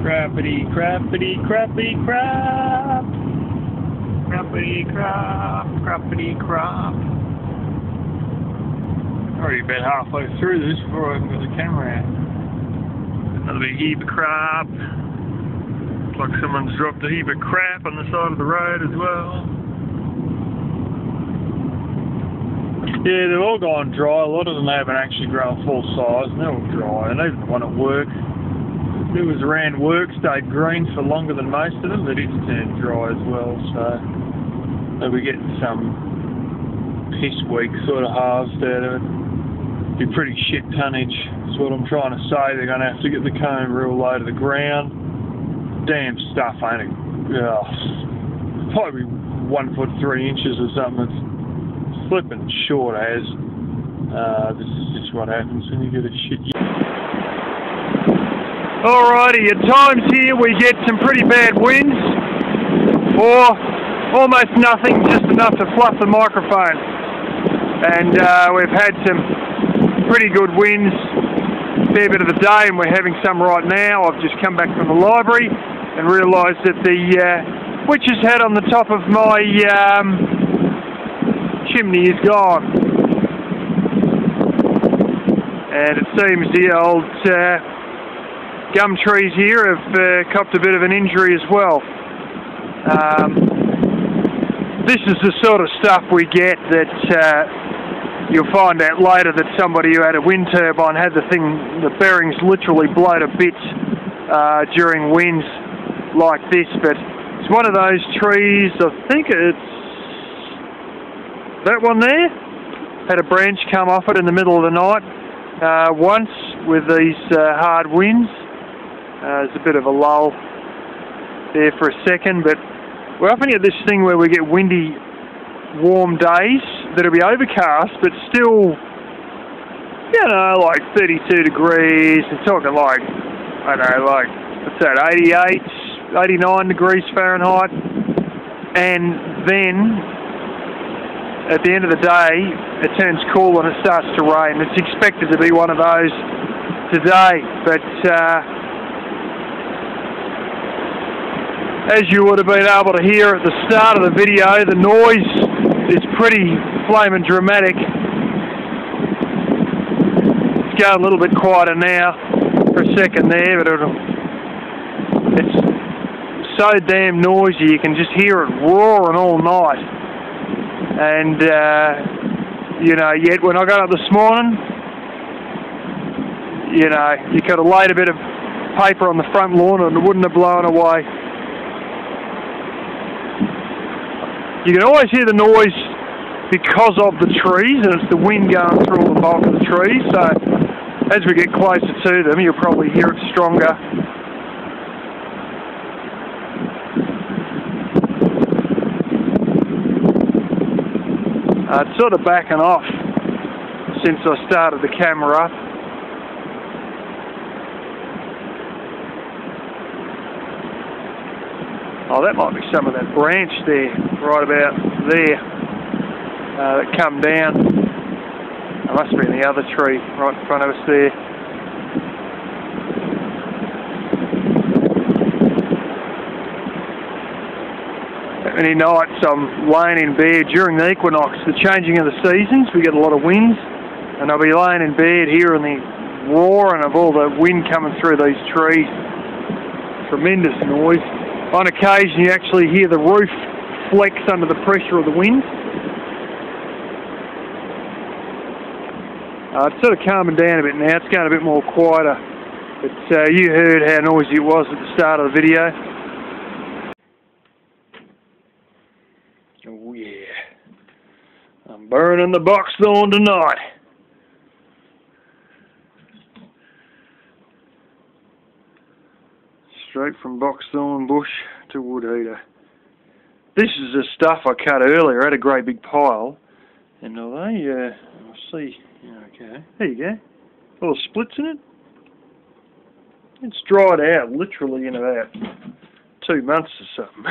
Crappity, crappity, crappity, crap. Crappity, crap, crappity, crap. Already about halfway through this before I got the camera out. Another big heap of crap. Looks like someone's dropped a heap of crap on the side of the road as well. Yeah, they've all gone dry. A lot of them haven't actually grown full size, and they're all dry. And even the one at work, it was around work, stayed green for longer than most of them, but it's turned dry as well. So we're getting some piss weak sort of harvest out of it. Be pretty shit tonnage. That's what I'm trying to say. They're going to have to get the comb real low to the ground. Damn stuff, ain't it? Probably 1 foot 3 inches or something. It's flipping short as. This is just what happens when you get a shit. Alrighty, at times here we get some pretty bad winds, or almost nothing, just enough to fluff the microphone. And we've had some pretty good winds a fair bit of the day, and we're having some right now. I've just come back from the library and realised that the witch's hat on the top of my chimney is gone. And it seems the old gum trees here have copped a bit of an injury as well. This is the sort of stuff we get that you'll find out later that somebody who had a wind turbine had the bearings literally blown to bits during winds like this. But it's one of those trees, I think it's that one there, had a branch come off it in the middle of the night once with these hard winds. There's a bit of a lull there for a second, but we often get this thing where we get windy, warm days that'll be overcast, but still, you know, like 32 degrees. We're talking like, I don't know, like, what's that, 88, 89 degrees Fahrenheit. And then, at the end of the day, it turns cool and it starts to rain. It's expected to be one of those today, but as you would have been able to hear at the start of the video, the noise is pretty flaming dramatic. It's going a little bit quieter now for a second there, but it's so damn noisy you can just hear it roaring all night. And you know, yet when I got up this morning, you know, you could have laid a bit of paper on the front lawn and it wouldn't have blown away. You can always hear the noise because of the trees, and it's the wind going through all the bulk of the trees. So as we get closer to them, you'll probably hear it stronger. It's sort of backing off since I started the camera up. Oh, that might be some of that branch there, right about there, that come down. It must be in the other tree right in front of us there. Many nights I'm laying in bed during the equinox, the changing of the seasons. We get a lot of winds, and I'll be laying in bed hearing the roaring of all the wind coming through these trees. Tremendous noise. On occasion you actually hear the roof flex under the pressure of the wind. It's sort of calming down a bit now. It's going a bit more quieter. But you heard how noisy it was at the start of the video. Oh yeah. I'm burning the boxthorn tonight. Straight from boxthorn bush to wood heater. This is the stuff I cut earlier. I had a great big pile, and I'll see. Okay, there you go. Little splits in it. It's dried out literally in about 2 months or something.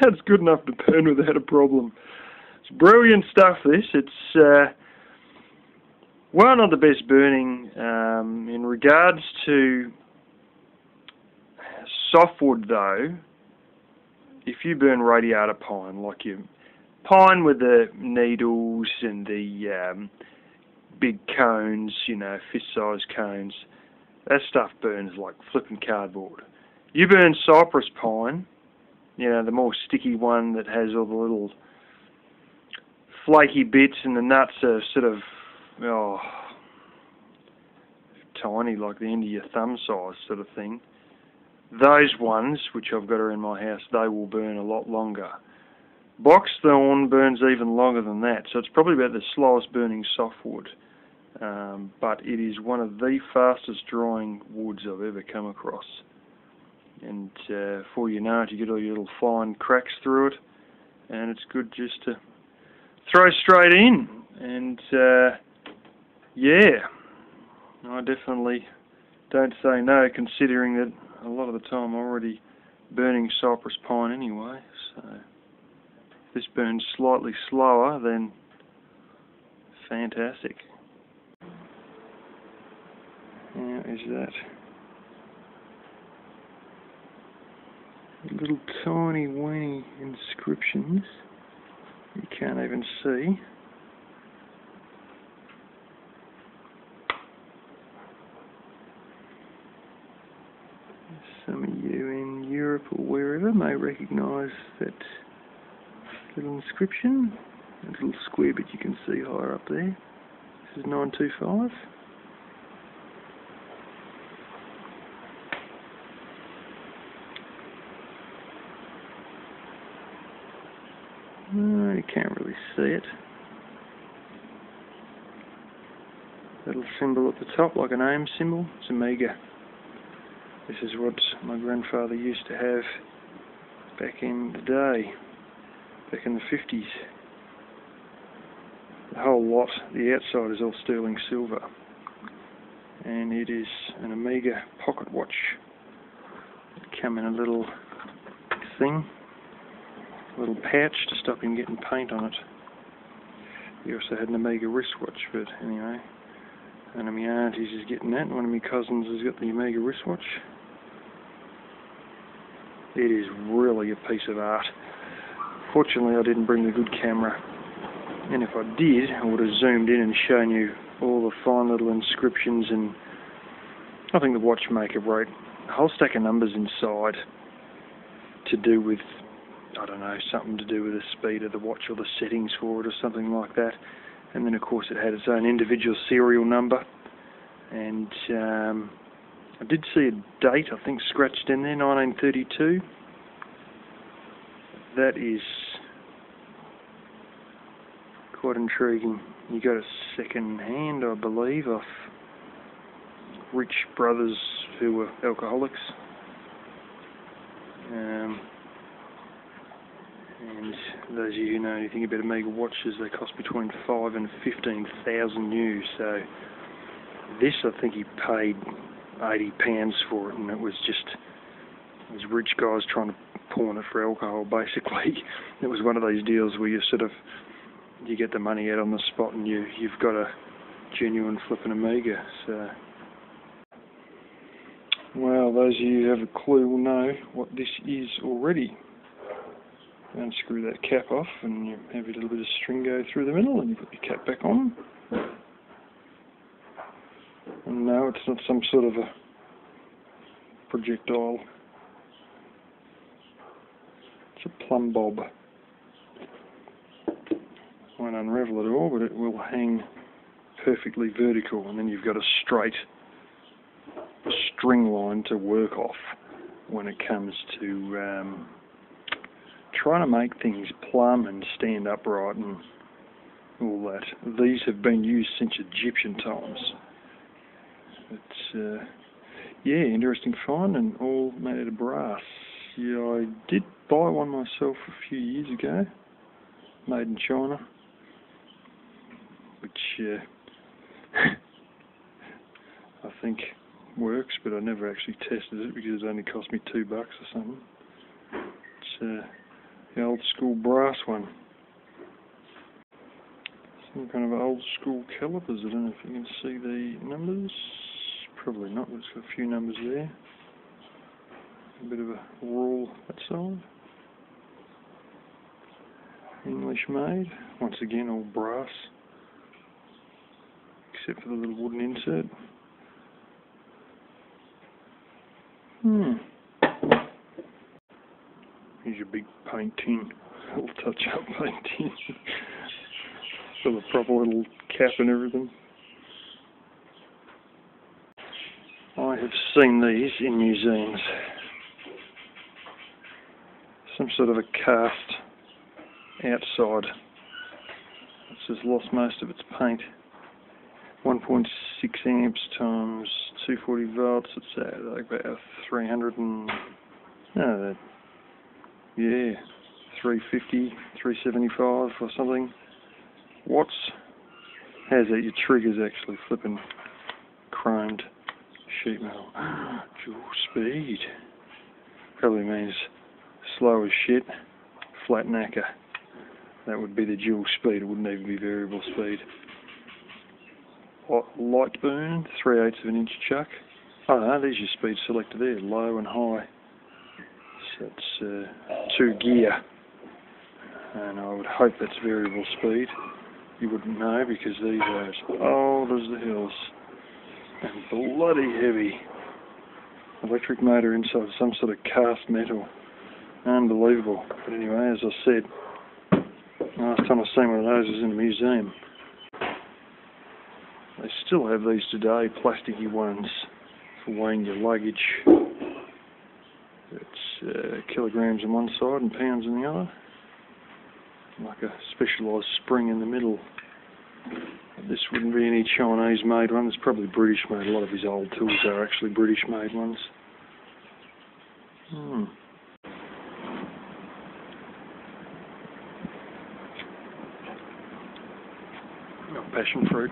That's good enough to burn without a problem. It's brilliant stuff. This. It's well, not the best burning in regards to Softwood though, if you burn radiata pine, like your pine with the needles and the big cones, you know, fist-sized cones, that stuff burns like flipping cardboard. You burn cypress pine, you know, the more sticky one that has all the little flaky bits and the nuts are sort of, oh, tiny, like the end of your thumb size sort of thing. Those ones, which I've got around my house, they will burn a lot longer. Box thorn burns even longer than that, so it's probably about the slowest burning softwood. But it is one of the fastest drying woods I've ever come across. And before you know it, you get all your little fine cracks through it, and it's good just to throw straight in. And yeah, I definitely don't say no, considering that a lot of the time I'm already burning cypress pine anyway. So if this burns slightly slower, then fantastic. How is that? Little tiny weeny inscriptions you can't even see. Some of you in Europe or wherever may recognise that little inscription. A little square bit you can see higher up there. This is 925. No, you can't really see it. Little symbol at the top, like an AIM symbol. It's Amiga. This is what my grandfather used to have back in the day, back in the 50s. The whole lot, the outside is all sterling silver, and it is an Amiga pocket watch. It came in a little thing, a little pouch to stop him getting paint on it. He also had an Amiga wristwatch, but anyway, one of my aunties is getting that, and one of my cousins has got the Amiga wristwatch. It is really a piece of art. Fortunately, I didn't bring the good camera, and if I did, I would have zoomed in and shown you all the fine little inscriptions, and I think the watchmaker wrote a whole stack of numbers inside to do with, I don't know, something to do with the speed of the watch or the settings for it or something like that. And then of course it had its own individual serial number, and I did see a date, I think, scratched in there, 1932. That is quite intriguing. You got a second hand, I believe, off rich brothers who were alcoholics. And those of you who know anything about Amiga watches, they cost between 5,000 and 15,000 new. So this, I think he paid £80 for it, and it was rich guys trying to pawn it for alcohol, basically. It was one of those deals where you get the money out on the spot, and you've got a genuine flipping Amiga. So, well, those of you who have a clue will know what this is already. Unscrew that cap off, and you have a little bit of string go through the middle, and you put your cap back on. And no, it's not some sort of a projectile. It's a plumb bob. Won't unravel at all, but it will hang perfectly vertical, and then you've got a straight string line to work off when it comes to trying to make things plumb and stand upright and all that. These have been used since Egyptian times. It's yeah, interesting find, and all made out of brass. Yeah, I did buy one myself a few years ago, made in China, which I think works, but I never actually tested it because it only cost me $2 or something. It's the old school brass one. Some kind of old school calipers. I don't know if you can see the numbers. Probably not, but it's got a few numbers there. A bit of a rule that side. English made. Once again, all brass, except for the little wooden insert. Here's your big paint tin. Little touch-up paint tin. With a proper little cap and everything. I have seen these in museums. Some sort of a cast outside. It's just lost most of its paint. 1.6 amps times 240 volts. It's like about 350, 375 or something watts. How's that? Your trigger's actually flipping chromed sheet metal. Dual speed. Probably means slow as shit, flat knacker. That would be the dual speed. It wouldn't even be variable speed. Light burn, 3/8 of an inch chuck. Oh no, there's your speed selector there, low and high. So it's 2 gear. And I would hope that's variable speed. You wouldn't know because these are as old as the hills. And bloody heavy. Electric motor inside some sort of cast metal. Unbelievable. But anyway, as I said, last time I seen one of those was in a museum. They still have these today, plasticky ones for weighing your luggage. It's kilograms on one side and pounds on the other. Like a specialised spring in the middle. This wouldn't be any Chinese made one, it's probably British made. A lot of his old tools are actually British made ones. Got passion fruit.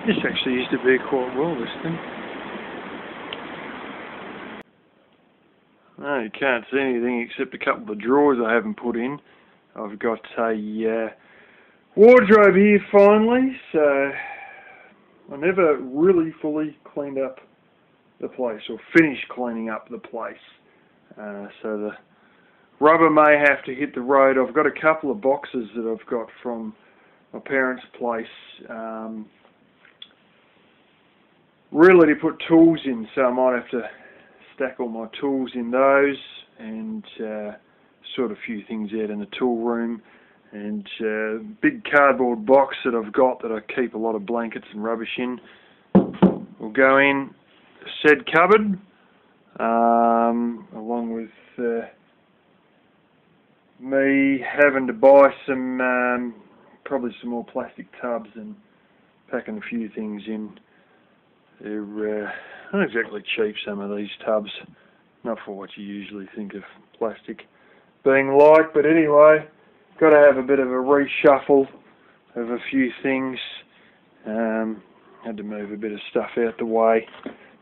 This actually used to be quite well, this thing. No, you can't see anything except a couple of drawers I haven't put in. I've got a wardrobe here finally, so I never really fully cleaned up the place, or finished cleaning up the place. So the rubber may have to hit the road. I've got a couple of boxes that I've got from my parents' place. Really to put tools in, so I might have to stack all my tools in those and sort a few things out in the tool room, and big cardboard box that I've got that I keep a lot of blankets and rubbish in will go in said cupboard, along with me having to buy some probably some more plastic tubs and packing a few things in. They're not exactly cheap, some of these tubs, not for what you usually think of plastic being like, but anyway, got to have a bit of a reshuffle of a few things. Had to move a bit of stuff out the way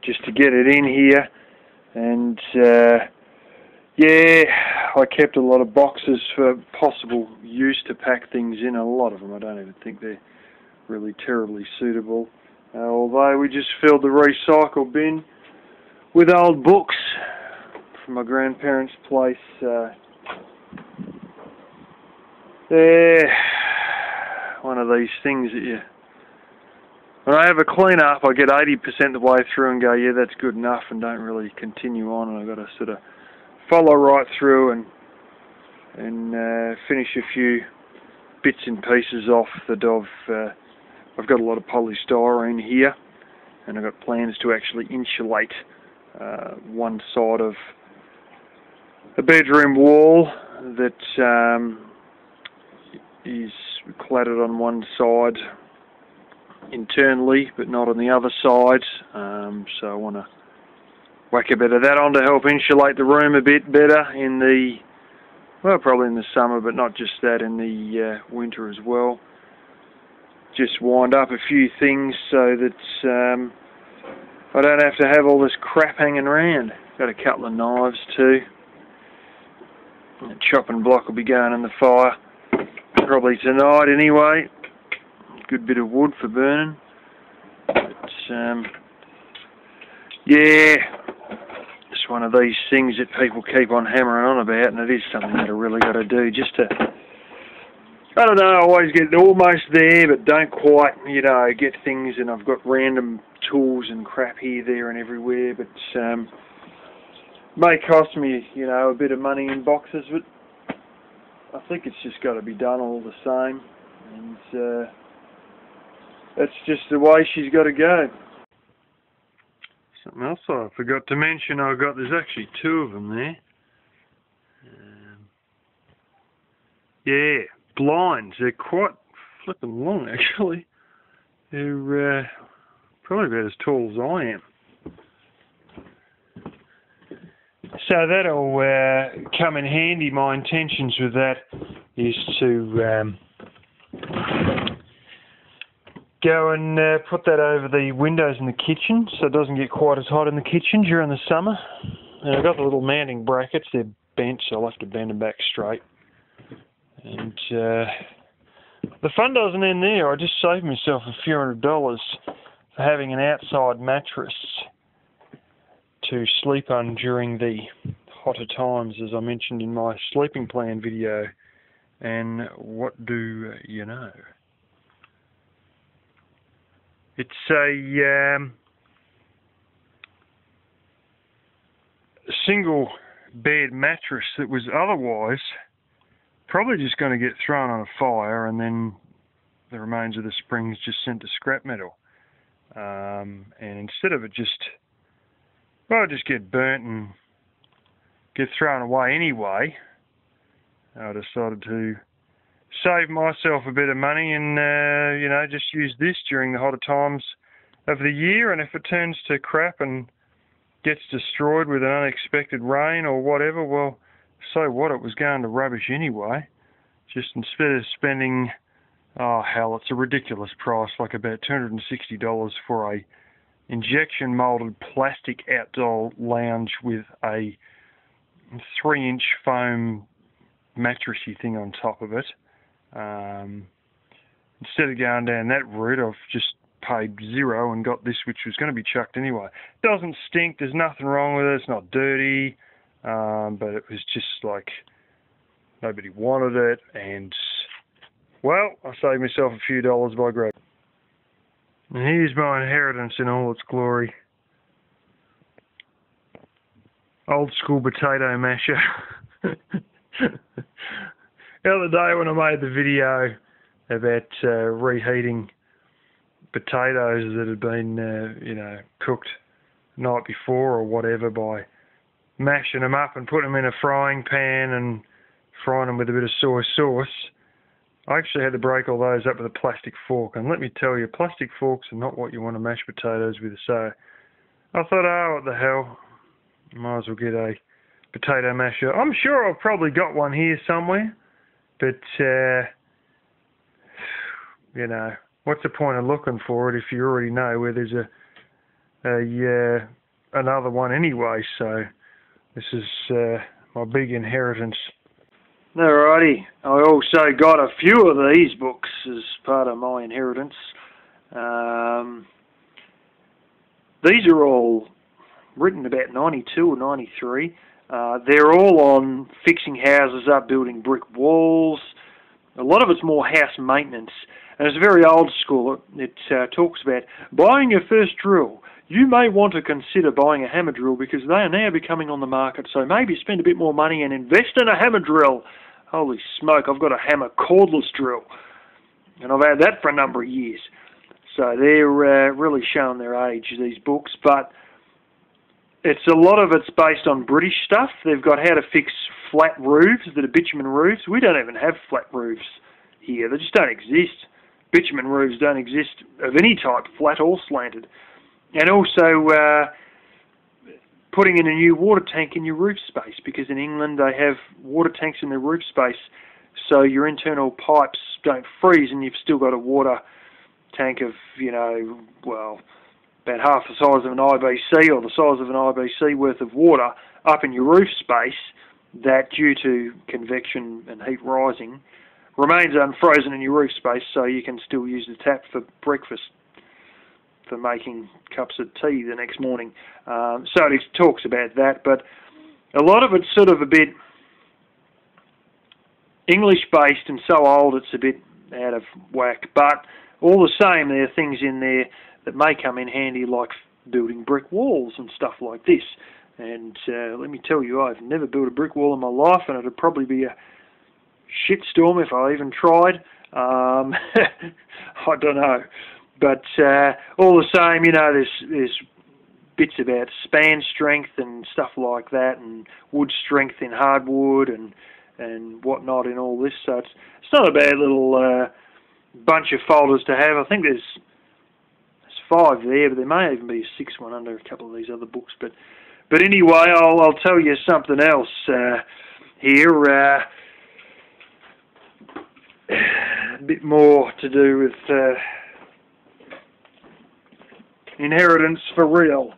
just to get it in here, and yeah, I kept a lot of boxes for possible use to pack things in. A lot of them I don't even think they're really terribly suitable. Although we just filled the recycle bin with old books from my grandparents' place. They're one of these things that when I have a clean up, I get 80% the way through and go, yeah, that's good enough, and don't really continue on. And I've got to sort of follow right through and finish a few bits and pieces off that I've got a lot of polystyrene here, and I've got plans to actually insulate one side of the bedroom wall that is cladded on one side internally, but not on the other side. So I want to whack a bit of that on to help insulate the room a bit better in the, well, probably in the summer, but not just that, in the winter as well. Just wind up a few things so that I don't have to have all this crap hanging around. Got a couple of knives too. The chopping block will be going in the fire probably tonight anyway. Good bit of wood for burning. But, yeah, it's one of these things that people keep on hammering on about, and it is something that I really got to do just to, I don't know, I always get almost there, but don't quite, you know, get things, and I've got random tools and crap here, there and everywhere, but may cost me, you know, a bit of money in boxes, but I think it's just got to be done all the same, and that's just the way she's got to go. Something else I forgot to mention, there's actually two of them there. Yeah, blinds. They're quite flipping long, actually. They're probably about as tall as I am. So that'll come in handy. My intentions with that is to go and put that over the windows in the kitchen so it doesn't get quite as hot in the kitchen during the summer. And I've got the little mounting brackets. They're bent, so I'll have to bend them back straight. And the fun doesn't end there. I just saved myself a few $100 for having an outside mattress to sleep on during the hotter times, as I mentioned in my sleeping plan video. And what do you know? It's a single bed mattress that was otherwise probably just going to get thrown on a fire, and then the remains of the springs just sent to scrap metal. And instead of it just get burnt and get thrown away anyway, I decided to save myself a bit of money and, you know, just use this during the hotter times of the year. And if it turns to crap and gets destroyed with an unexpected rain or whatever, well, so what? It was going to rubbish anyway. Just instead of spending, oh hell, it's a ridiculous price, like about $260 for a injection molded plastic outdoor lounge with a 3-inch foam mattressy thing on top of it. Instead of going down that route, I've just paid $0 and got this, which was going to be chucked anyway. It doesn't stink, there's nothing wrong with it, it's not dirty, but it was just like nobody wanted it, and well, I saved myself a few dollars by grabbing it. And here's my inheritance in all its glory. Old school potato masher. The other day when I made the video about reheating potatoes that had been, you know, cooked the night before or whatever, by mashing them up and putting them in a frying pan and frying them with a bit of soy sauce, I actually had to break all those up with a plastic fork. And let me tell you, plastic forks are not what you want to mash potatoes with. So I thought, oh, what the hell, might as well get a potato masher. I'm sure I've probably got one here somewhere. But, you know, what's the point of looking for it if you already know where there's another one anyway? So this is my big inheritance. Alrighty, I also got a few of these books as part of my inheritance. These are all written about 92 or 93. They're all on fixing houses up, building brick walls. A lot of it's more house maintenance. And it's very old school. It talks about buying your first drill. You may want to consider buying a hammer drill because they are now becoming on the market. So maybe spend a bit more money and invest in a hammer drill. Holy smoke, I've got a hammer cordless drill. And I've had that for a number of years. So they're really showing their age, these books. But it's a lot of it's based on British stuff. They've got how to fix flat roofs that are bitumen roofs. We don't even have flat roofs here. They just don't exist. Bitumen roofs don't exist of any type, flat or slanted. And also putting in a new water tank in your roof space, because in England they have water tanks in their roof space so your internal pipes don't freeze and you've still got a water tank of, you know, well, about half the size of an IBC or the size of an IBC worth of water up in your roof space that, due to convection and heat rising, remains unfrozen in your roof space, so you can still use the tap for breakfast, for making cups of tea the next morning. So it talks about that, but a lot of it's sort of a bit English-based and so old it's a bit out of whack. But all the same, there are things in there that may come in handy, like building brick walls and stuff like this. And let me tell you, I've never built a brick wall in my life, and it'd probably be a shitstorm if I even tried. I don't know. But all the same, you know, there's bits about span strength and stuff like that, and wood strength in hardwood and whatnot in all this. So it's not a bad little bunch of folders to have. I think there's 5 there, but there may even be a 6th one under a couple of these other books. But anyway, I'll tell you something else here. A bit more to do with inheritance for real.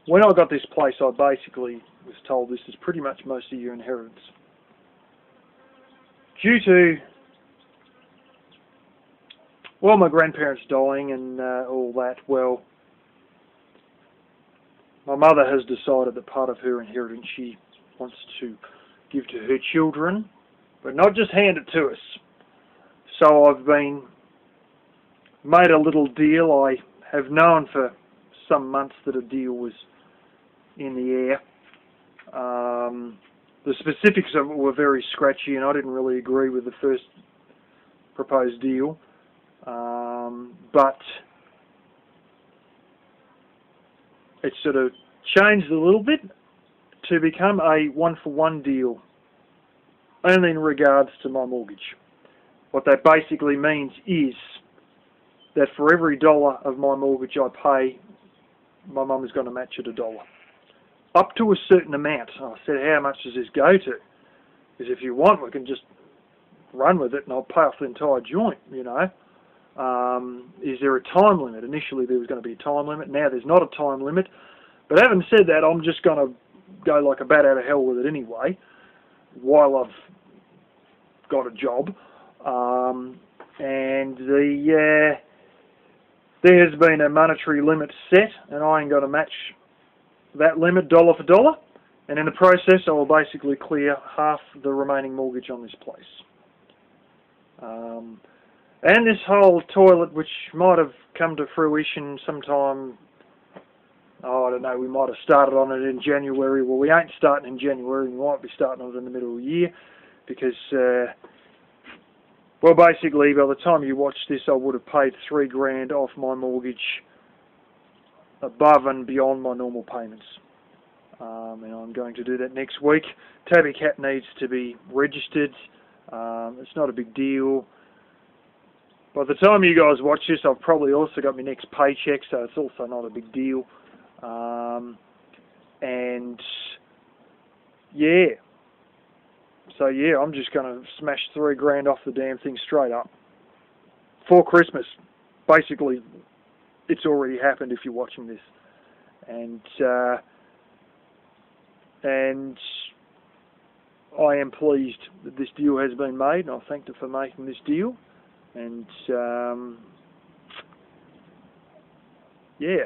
When I got this place, I basically was told this is pretty much most of your inheritance. Due to, well, my grandparents dying and all that, well, my mother has decided that part of her inheritance she wants to give to her children, but not just hand it to us. So I've been made a little deal. I have known for some months that a deal was in the air. The specifics of it were very scratchy, and I didn't really agree with the first proposed deal. But it sort of changed a little bit to become a one-for-one deal, only in regards to my mortgage. What that basically means is that for every $1 of my mortgage I pay, my mum is going to match it $1. Up to a certain amount. I said, how much does this go to? Because if you want, we can just run with it and I'll pay off the entire joint, you know. Is there a time limit? Initially there was going to be a time limit. Now there's not a time limit. But having said that, I'm just going to go like a bat out of hell with it anyway, while I've got a job. And there has been a monetary limit set, and I ain't got to match that limit dollar for dollar. And in the process, I will basically clear half the remaining mortgage on this place. And this whole toilet, which might have come to fruition sometime, I don't know, we might have started on it in January. Well, we ain't starting in January. We might be starting on it in the middle of the year because, well, basically, by the time you watch this, I would have paid $3 grand off my mortgage above and beyond my normal payments. And I'm going to do that next week. Tabby Cat needs to be registered. It's not a big deal. By the time you guys watch this, I've probably also got my next paycheck, so it's also not a big deal. And yeah, so yeah, I'm just going to smash $3 grand off the damn thing straight up for Christmas. Basically, it's already happened if you're watching this, and I am pleased that this deal has been made, and I thank her for making this deal. And yeah.